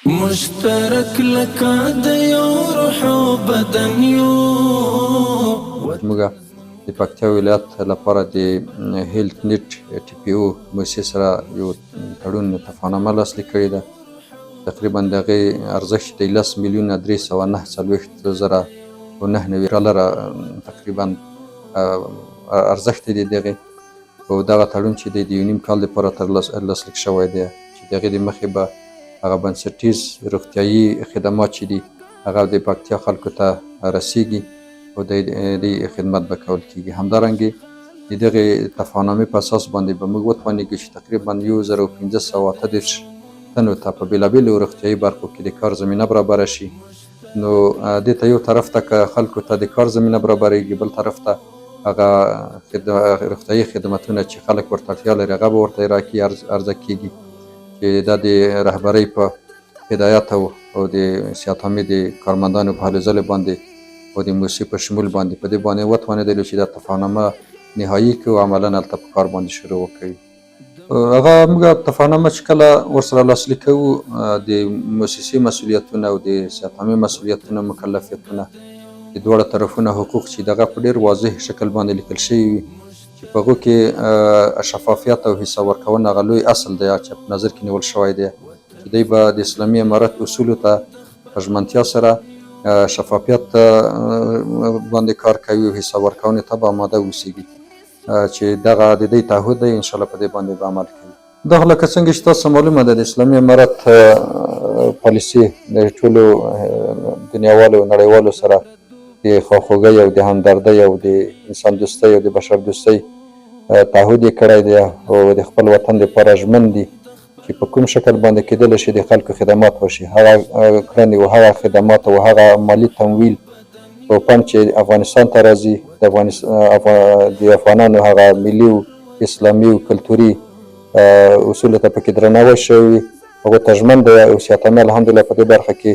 مشترک لکه د یو روح او بدن یو. موږ د پکتیا ولایت لپاره د هیلت نیټ ټي پی او مؤسسې سره یو تړون تفاهمنامه لاسلیک کړې ده. تقریبا د هغې ارزښت د 10,349,999 ډالره تقریبا ارزښت دی د هغې. او دغه تړون چې دی د یو نیم کال لپاره لاسلیک شوی دی چې د هغې د مخې به هغه بنسټیز روغتیایي خدمات چې دي هغه د پکتیا خلکو ته رسیږي او د دې خدمت به کول کېږي. همدارنګې د دغې تفاهمنامې په اساس باندې به موږ وتوانېږو چې تقریبا 1538 تنو ته په بېلابېلو روغتیایي برخو کې د کار زمینه برابره شي. نو دې ته یو طرف ته که خلکو ته د کار زمینه برابرېږي، بل طرف ته هغه روغتیایي خدمتونه چې خلک ورته اړتیا لري هغه به ورته راکړي، عرضه کېږي چې دا د رهبرۍ په هدایت او د صحتعامې د کارمندانو په هلو ځلو باندې او د موسسې په شمول باندې په دې باندې وتوانېدلو چې دا تفاهمنامه نهایي کړو او عملاً هلته په کار باندې شروع وکړو. هغه موږ تفاهمنامه چې کله ورسره لاسلیک کوو د موسسې مسؤلیتونه او د صحتعامې مسؤلیتونه، مکلفیتونه، د دواړه طرفونه حقوق چې دغه په ډېر واضح شکل باندې لیکل شوي وي چې په هغو کې شفافیت او حساب ورکونه هغه لوی اصل دی چې په نظر کې نیول شوی دی چې دی به د اسلامي امارت اصولو ته په ژمنتیا سره شفافیت باندې کار کوي او حساب ورکونې ته به آماده اوسېږي چې دغه د دې تعهد دی انشاءالله په دې باندې به عمل کوي. دغه لکه څنګه چې تاسو معلومه ده د اسلامي امارت پالیسي د ټولو دنیاوالو او نړیوالو سره د خواخوږۍ او د همدردۍ او د انسان دوستۍ او د بشر دوستۍ تعهد یې کړی دی او د خپل وطن دپاره ژمن دي چې په کوم شکل باندې کېدلی شي د خلکو خدمات وشي، هغه کړنې او هغه خدمات او هغه مالي تمویل او فنډ چې افغانستان ته راځي د افغانانو هغه ملي او اسلامي او کلتوري اصولو ته پکې درناوی شوی وي، هغو ته ژمن دی او صحتعامې الحمدلله په دې برخه کې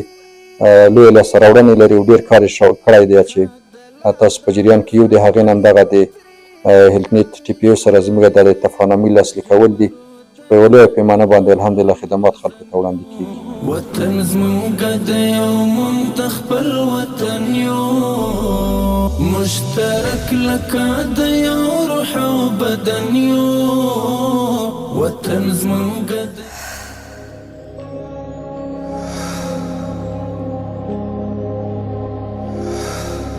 لویې لاسته راوړنې لري او ډېر کار یې کړی دی چې تاسو په جریان کې یو د هغې نه همدغه د هیلت نیټ ټي پی او سره زموږ د تفاهمنامې لاسلیکول دي چې په یوه لویه پیمانه باندې الحمدلله خدمات خلکو ته وړاندې کېږي. وطن زموږ د یو منتخ پر وطن یو، مشترک لکه د یو روح او بدن یو. وطن زموږ